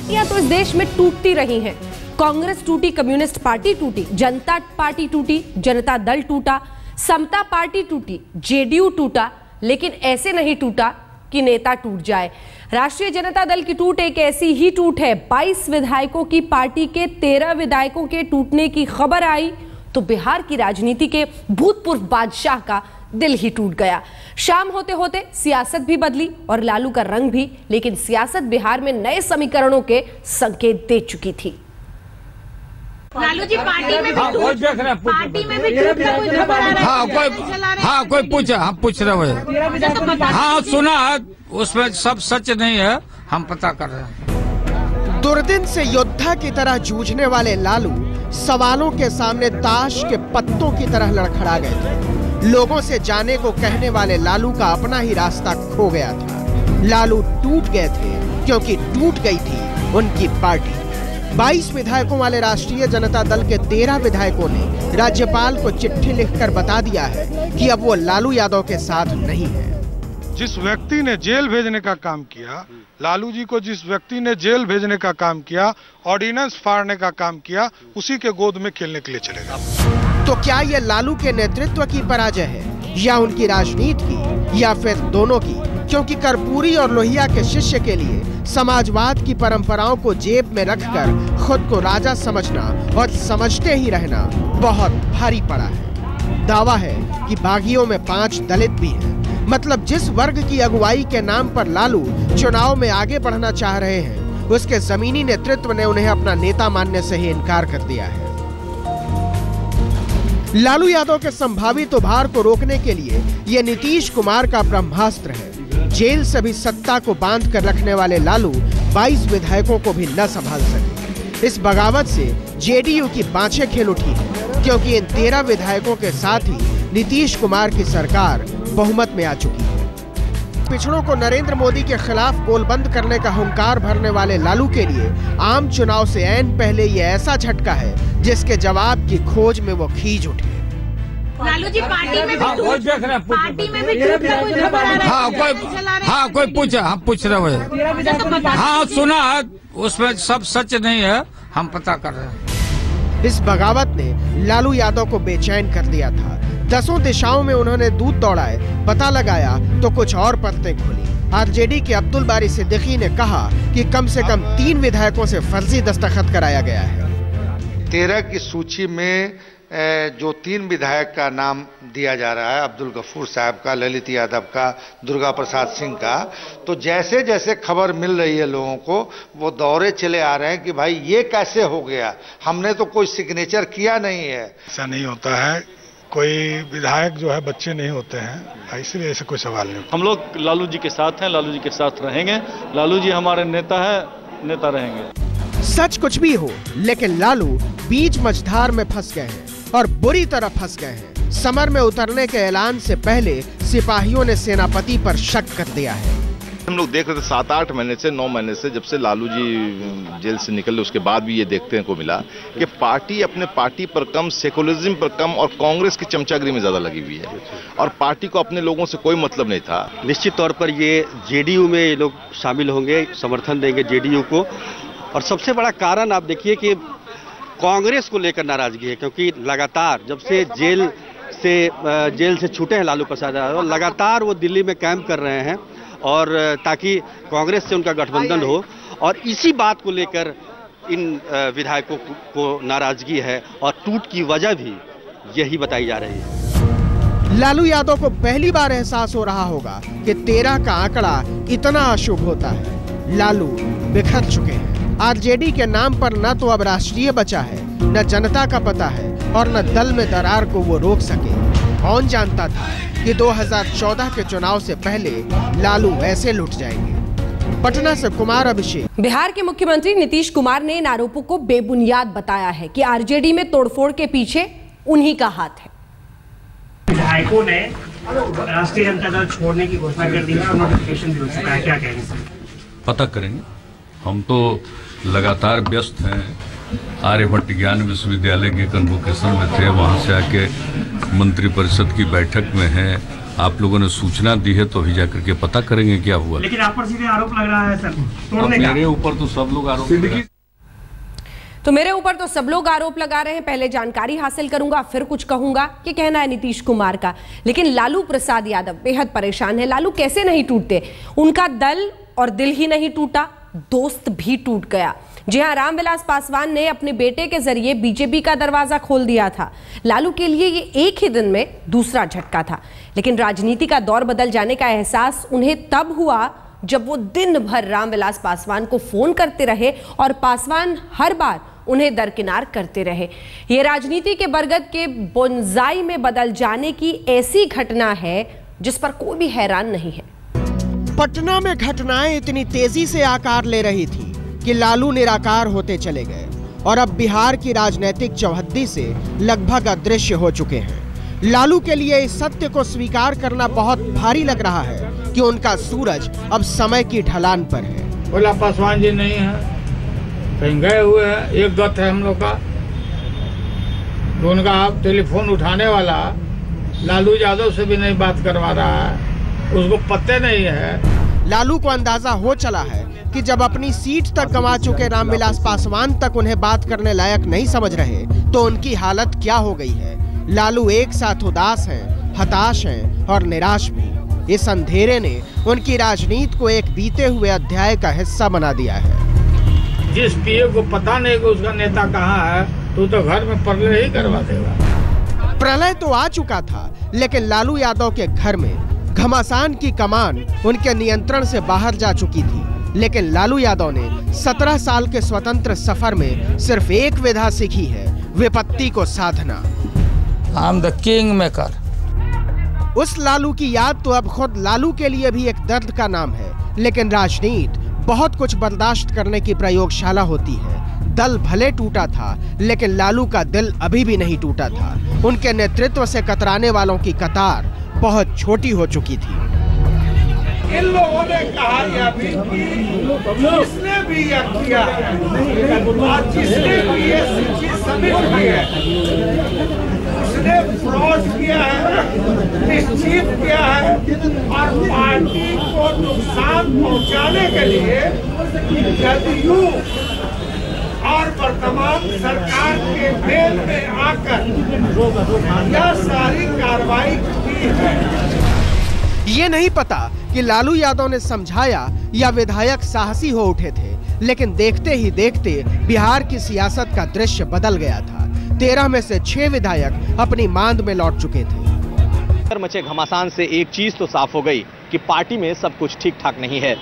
पार्टियां तो इस देश में टूटती रही हैं। कांग्रेस टूटी, कम्युनिस्ट पार्टी टूटी, जनता पार्टी टूटी, जनता दल टूटा, समता पार्टी टूटी, जेडीयू टूटा, लेकिन ऐसे नहीं टूटा कि नेता टूट जाए। राष्ट्रीय जनता दल की टूट एक ऐसी ही टूट है। 22 विधायकों की पार्टी के 13 विधायकों के टूटने की खबर आई तो बिहार की राजनीति के भूतपूर्व बादशाह का दिल ही टूट गया। शाम होते होते सियासत भी बदली और लालू का रंग भी, लेकिन सियासत बिहार में नए समीकरणों के संकेत दे चुकी थी। लालू जी पार्टी में कोई पूछे, हम पूछ रहे हैं। हाँ सुना है, उसमें सब सच नहीं है, हम पता कर रहे हैं। दुर्दिन से योद्धा की तरह जूझने वाले लालू सवालों के सामने ताश के पत्तों की तरह लड़खड़ा गए थे। लोगों से जाने को कहने वाले लालू का अपना ही रास्ता खो गया था। लालू टूट गए थे क्योंकि टूट गई थी उनकी पार्टी। 22 विधायकों वाले राष्ट्रीय जनता दल के 13 विधायकों ने राज्यपाल को चिट्ठी लिखकर बता दिया है कि अब वो लालू यादव के साथ नहीं है। जिस व्यक्ति ने जेल भेजने का काम किया, लालू जी को जिस व्यक्ति ने जेल भेजने का काम किया, ऑर्डिनेंस फाड़ने का काम किया, उसी के गोद में खेलने के लिए चलेगा। तो क्या ये लालू के नेतृत्व की पराजय है या उनकी राजनीति की या फिर दोनों की? क्योंकि कर्पूरी और लोहिया के शिष्य के लिए समाजवाद की परंपराओं को जेब में रखकर खुद को राजा समझना और समझते ही रहना बहुत भारी पड़ा है। दावा है कि बागियों में 5 दलित भी हैं। मतलब जिस वर्ग की अगुवाई के नाम पर लालू चुनाव में आगे बढ़ना चाह रहे हैं, उसके जमीनी नेतृत्व ने उन्हें अपना नेता मानने से ही इनकार कर दिया है। लालू यादव के संभावित उभार को रोकने के लिए ये नीतीश कुमार का ब्रह्मास्त्र है। जेल से भी सत्ता को बांध कर रखने वाले लालू 22 विधायकों को भी न संभाल सके। इस बगावत से जेडीयू की बाँछें खेल उठी है, क्योंकि इन 13 विधायकों के साथ ही नीतीश कुमार की सरकार बहुमत में आ चुकी है। पिछड़ों को नरेंद्र मोदी के खिलाफ गोलबंद करने का हुंकार भरने वाले लालू के लिए आम चुनाव से ऐन पहले ये ऐसा झटका है जिसके जवाब की खोज में वो खींच उठे। लालू जी पार्टी में कोई पूछे, हम पूछ रहे हैं। हाँ सुना है, उसमें सब सच नहीं है, हम पता कर रहे हैं। इस बगावत ने लालू यादव को बेचैन कर दिया था। 10 दिशाओं में उन्होंने दूध दौड़ाए, पता लगाया तो कुछ और परतें खुली। आरजेडी के अब्दुल बारी सिद्दीकी ने कहा कि कम से कम 3 विधायकों से फर्जी दस्तखत कराया गया है। 13 की सूची में जो 3 विधायक का नाम दिया जा रहा है, अब्दुल गफूर साहब का, ललित यादव का, दुर्गा प्रसाद सिंह का, तो जैसे जैसे खबर मिल रही है लोगों को, वो दौरे चले आ रहे हैं कि भाई ये कैसे हो गया, हमने तो कोई सिग्नेचर किया नहीं है। ऐसा नहीं होता है, कोई विधायक जो है बच्चे नहीं होते हैं, इसलिए ऐसा कोई सवाल नहीं। हम लोग लालू जी के साथ हैं, लालू जी के साथ रहेंगे, लालू जी हमारे नेता है, नेता रहेंगे। सच कुछ भी हो, लेकिन लालू बीच मझधार में फंस गए हैं और बुरी तरह फंस गए हैं। समर में उतरने के ऐलान से पहले सिपाहियों ने सेनापति पर शक कर दिया है। हम लोग देख रहे थे 7-8 महीने से, 9 महीने से, जब से लालू जी जेल से निकले उसके बाद भी ये देखने को मिला कि पार्टी अपने पार्टी पर कम, सेकुलरिज्म पर कम और कांग्रेस की चमचागिरी में ज्यादा लगी हुई है और पार्टी को अपने लोगों से कोई मतलब नहीं था। निश्चित तौर पर ये जेडीयू में ये लोग शामिल होंगे, समर्थन देंगे जेडीयू को। और सबसे बड़ा कारण आप देखिए कि कांग्रेस को लेकर नाराजगी है, क्योंकि लगातार जब से जेल से छूटे हैं लालू प्रसाद यादव, लगातार वो दिल्ली में कैंप कर रहे हैं और ताकि कांग्रेस से उनका गठबंधन हो, और इसी बात को लेकर इन विधायकों को नाराजगी है और टूट की वजह भी यही बताई जा रही है। लालू यादव को पहली बार एहसास हो रहा होगा कि 13 का आंकड़ा इतना अशुभ होता है। लालू बिखर चुके हैं। आरजेडी के नाम पर न तो अब राष्ट्रीय बचा है, न जनता का पता है और न दल में दरार को वो रोक सके। कौन जानता था कि 2014 के चुनाव से पहले लालू ऐसे लुट जाएंगे। पटना से कुमार अभिषेक। बिहार के मुख्यमंत्री नीतीश कुमार ने इन आरोपों को बेबुनियाद बताया है कि आरजेडी में तोड़फोड़ के पीछे उन्हीं का हाथ है। विधायकों ने राष्ट्रीय जनता दल छोड़ने की घोषणा कर दी है और नोटिफिकेशन भी हो चुका है, क्या कहेंगे सर? पता करेंगे, हम तो लगातार व्यस्त हैं। आर्यभट्ट ज्ञान विश्वविद्यालय के कन्वोकेशन में थे, वहाँ से आके मंत्रिपरिषद की बैठक में हैं, आप लोगों ने सूचना दी है तो अभी जाकर के पता करेंगे क्या हुआ। लेकिन आप पर सीधे आरोप लग रहा है सर तोड़ने का। मेरे ऊपर तो सब लोग आरोप तो मेरे ऊपर तो सब लोग आरोप लगा रहे हैं। पहले जानकारी हासिल करूंगा फिर कुछ कहूंगा, ये कहना है नीतीश कुमार का। लेकिन लालू प्रसाद यादव बेहद परेशान है। लालू कैसे नहीं टूटते, उनका दल और दिल ही नहीं टूटा, दोस्त भी टूट गया। जी हां, रामविलास पासवान ने अपने बेटे के जरिए बीजेपी का दरवाजा खोल दिया था। लालू के लिए ये एक ही दिन में दूसरा झटका था। लेकिन राजनीति का दौर बदल जाने का एहसास उन्हें तब हुआ जब वो दिन भर रामविलास पासवान को फोन करते रहे और पासवान हर बार उन्हें दरकिनार करते रहे। ये राजनीति के बरगद के बोनसाई में बदल जाने की ऐसी घटना है जिस पर कोई भी हैरान नहीं है। पटना में घटनाएं इतनी तेजी से आकार ले रही थी कि लालू निराकार होते चले गए और अब बिहार की राजनीतिक चौहद्दी से लगभग अदृश्य हो चुके हैं। लालू के लिए इस सत्य को स्वीकार करना बहुत भारी लग रहा है कि उनका सूरज अब समय की ढलान पर है। बोला पासवान जी नहीं है, कहीं गए हुए हैं। एक गत है हम लोग का, तो उनका टेलीफोन उठाने वाला लालू यादव से भी नहीं बात करवा रहा है, उसको पते नहीं है। लालू को अंदाजा हो चला है कि जब अपनी सीट तक गंवा चुके रामविलास पासवान तक उन्हें बात करने लायक नहीं समझ रहे तो उनकी हालत क्या हो गई है। लालू एक साथ उदास हैं, हताश हैं और निराश भी। इस अंधेरे ने उनकी राजनीति को एक बीते हुए अध्याय का हिस्सा बना दिया है। जिस पीए को पता नहीं कि उसका नेता कहाँ है, तो घर में प्रलय ही करवा देगा। प्रलय तो आ चुका था, लेकिन लालू यादव के घर में घमासान की कमान उनके नियंत्रण से बाहर जा चुकी थी। लेकिन लालू यादव ने 17 साल के स्वतंत्र सफर में सिर्फ एक विधा सीखी है, विपत्ति को साधना। I am the king maker. उस लालू की याद तो अब खुद लालू के लिए भी एक दर्द का नाम है। लेकिन राजनीति बहुत कुछ बर्दाश्त करने की प्रयोगशाला होती है। दल भले टूटा था, लेकिन लालू का दिल अभी भी नहीं टूटा था। उनके नेतृत्व से कतराने वालों की कतार बहुत छोटी हो चुकी थी। इन लोगों ने कहा कि जिसने भी यह किया और जिसने भी ये सबमिट किया उसने फ्रॉड किया है, निश्चित किया है और पार्टी को नुकसान पहुंचाने के लिए जदयू और वर्तमान सरकार के मेल में आकर यह सारी कार्रवाई की है। ये नहीं पता कि लालू यादव ने समझाया या विधायक साहसी हो उठे थे, लेकिन देखते ही देखते बिहार की सियासत का दृश्य बदल गया था। 13 में से 6 विधायक अपनी मांद में लौट चुके थे। मचे घमासान से एक चीज तो साफ हो गई कि पार्टी में सब कुछ ठीक ठाक नहीं है।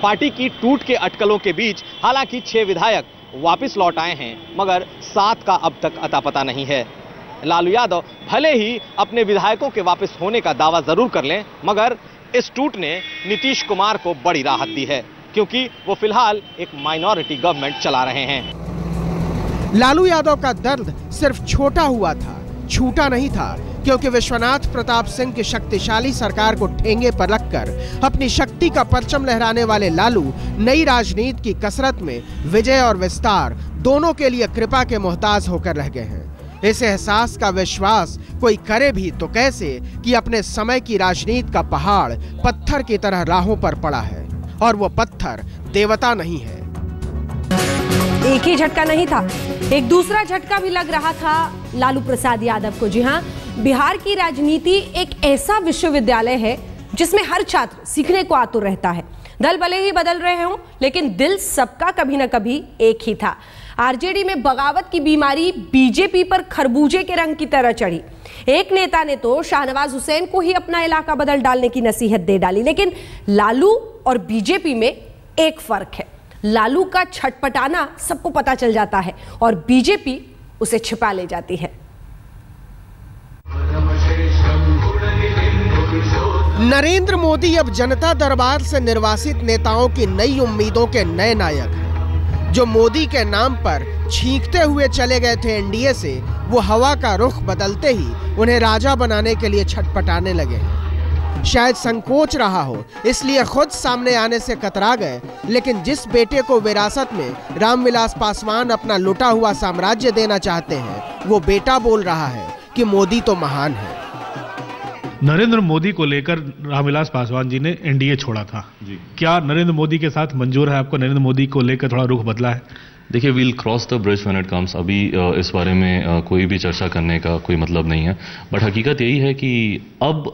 पार्टी की टूट के अटकलों के बीच हालांकि 6 विधायक वापस लौट आए हैं, मगर 7 का अब तक अता पता नहीं है। लालू यादव भले ही अपने विधायकों के वापस होने का दावा जरूर कर लें, मगर इस टूट ने नीतीश कुमार को बड़ी राहत दी है, क्योंकि वो फिलहाल एक माइनॉरिटी गवर्नमेंट चला रहे हैं। लालू यादव का दर्द सिर्फ छोटा हुआ था, छूटा नहीं था, क्योंकि विश्वनाथ प्रताप सिंह की शक्तिशाली सरकार को ठेंगे पर रखकर अपनी शक्ति का परचम लहराने वाले लालू नई राजनीति की कसरत में विजय और विस्तार दोनों के लिए कृपा के मोहताज होकर रह गए हैं। इस एहसास का विश्वास कोई करे भी तो कैसे कि अपने समय की राजनीति का पहाड़ पत्थर की तरह राहों पर पड़ा है, और वो पत्थर देवता नहीं है। एक ही झटका नहीं था, एक दूसरा झटका भी लग रहा था लालू प्रसाद यादव को। जी हां, बिहार की राजनीति एक ऐसा विश्वविद्यालय है जिसमें हर छात्र सीखने को आतुर रहता है। दल भले ही बदल रहे हों, लेकिन दिल सबका कभी न कभी एक ही था। आरजेडी में बगावत की बीमारी बीजेपी पर खरबूजे के रंग की तरह चढ़ी। एक नेता ने तो शाहनवाज हुसैन को ही अपना इलाका बदल डालने की नसीहत दे डाली। लेकिन लालू और बीजेपी में एक फर्क है, लालू का छटपटाना सबको पता चल जाता है और बीजेपी उसे छिपा ले जाती है। नरेंद्र मोदी अब जनता दरबार से निर्वासित नेताओं की नई उम्मीदों के नए नायक हैं। जो मोदी के नाम पर छींकते हुए चले गए थे एनडीए से, वो हवा का रुख बदलते ही उन्हें राजा बनाने के लिए छटपटाने लगे हैं। शायद संकोच रहा हो, इसलिए खुद सामने आने से कतरा गए। लेकिन जिस बेटे को विरासत में रामविलास पासवान अपना लुटा हुआ साम्राज्य देना चाहते हैं, वो बेटा बोल रहा है कि मोदी तो महान है। नरेंद्र मोदी को लेकर रामविलास पासवान जी ने एनडीए छोड़ा था जी। क्या नरेंद्र मोदी के साथ मंजूर है आपको? नरेंद्र मोदी को लेकर थोड़ा रुख बदला है? देखिए, we'll cross the bridge when it comes. अभी इस बारे में कोई भी चर्चा करने का कोई मतलब नहीं है। बट हकीकत यही है कि अब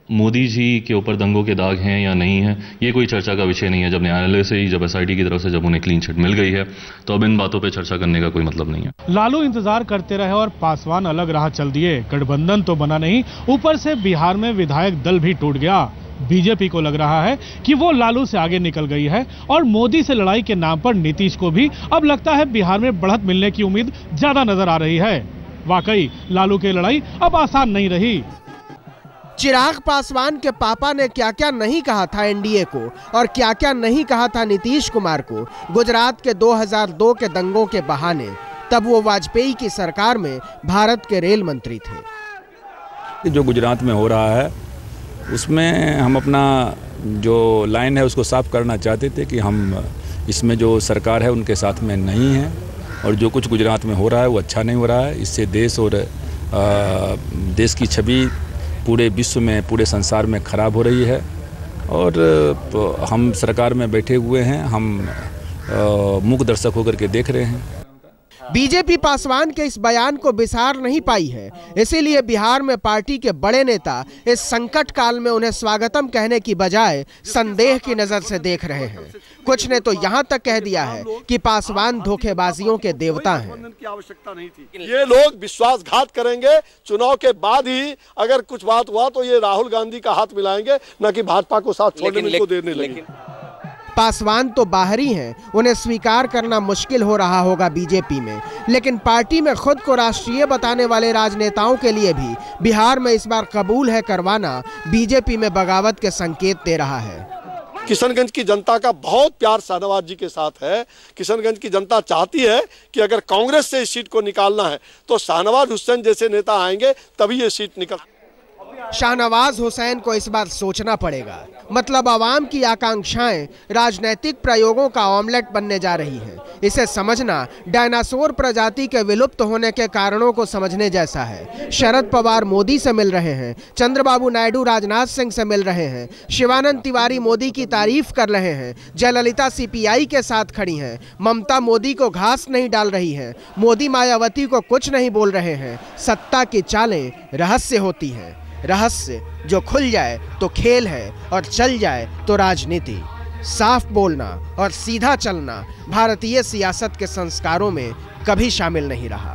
मोदी जी के ऊपर दंगों के दाग हैं या नहीं है, ये कोई चर्चा का विषय नहीं है। जब न्यायालय से ही, जब एसआईटी की तरफ से जब उन्हें क्लीन चिट मिल गई है, तो अब इन बातों पे चर्चा करने का कोई मतलब नहीं है। लालू इंतजार करते रहे और पासवान अलग राह चल दिए। गठबंधन तो बना नहीं, ऊपर से बिहार में विधायक दल भी टूट गया। बीजेपी को लग रहा है कि वो लालू से आगे निकल गई है और मोदी से लड़ाई के नाम पर नीतीश को भी अब लगता है बिहार में बढ़त मिलने की उम्मीद ज्यादा नजर आ रही है। वाकई लालू की लड़ाई अब आसान नहीं रही। चिराग पासवान के पापा ने क्या क्या नहीं कहा था एनडीए को और क्या क्या नहीं कहा था नीतीश कुमार को गुजरात के 2002 के दंगों के बहाने। तब वो वाजपेयी की सरकार में भारत के रेल मंत्री थे। जो गुजरात में हो रहा है उसमें हम अपना जो लाइन है उसको साफ करना चाहते थे कि हम इसमें जो सरकार है उनके साथ में नहीं है और जो कुछ गुजरात में हो रहा है वो अच्छा नहीं हो रहा है। इससे देश और देश की छवि पूरे विश्व में, पूरे संसार में खराब हो रही है और हम सरकार में बैठे हुए हैं, हम मूक दर्शक होकर के देख रहे हैं। बीजेपी पासवान के इस बयान को बिसार नहीं पाई है, इसीलिए बिहार में पार्टी के बड़े नेता इस संकट काल में उन्हें स्वागतम कहने की बजाय संदेह की नजर से देख रहे हैं। कुछ ने तो यहाँ तक कह दिया है कि पासवान धोखेबाजियों के देवता हैं। ये लोग विश्वासघात करेंगे, चुनाव के बाद ही अगर कुछ बात हुआ तो ये राहुल गांधी का हाथ मिलाएंगे, न कि भाजपा को साथ छोड़ने में देर नहीं लगेगी। पासवान तो बाहरी हैं, उन्हें स्वीकार करना मुश्किल हो रहा होगा बीजेपी में, लेकिन पार्टी में खुद को राष्ट्रीय बताने वाले राजनेताओं के लिए भी बिहार में इस बार कबूल है करवाना बीजेपी में बगावत के संकेत दे रहा है। किशनगंज की जनता का बहुत प्यार शाहनवाज जी के साथ है। किशनगंज की जनता चाहती है कि अगर कांग्रेस से इस सीट को निकालना है तो शाहनवाज हुसैन जैसे नेता आएंगे तभी ये सीट निकल। शाहनवाज हुसैन को इस बार सोचना पड़ेगा, मतलब आवाम की आकांक्षाएं राजनीतिक प्रयोगों का ऑमलेट बनने जा रही हैं। इसे समझना डायनासोर प्रजाति के विलुप्त होने के कारणों को समझने जैसा है। शरद पवार मोदी से मिल रहे हैं, चंद्रबाबू नायडू राजनाथ सिंह से मिल रहे हैं, शिवानंद तिवारी मोदी की तारीफ कर रहे हैं, जयललिता सीपीआई के साथ खड़ी हैं, ममता मोदी को घास नहीं डाल रही है, मोदी मायावती को कुछ नहीं बोल रहे हैं। सत्ता की चालें रहस्य होती हैं, रहस्य जो खुल जाए तो खेल है और चल जाए तो राजनीति। साफ बोलना और सीधा चलना भारतीय सियासत के संस्कारों में कभी शामिल नहीं रहा।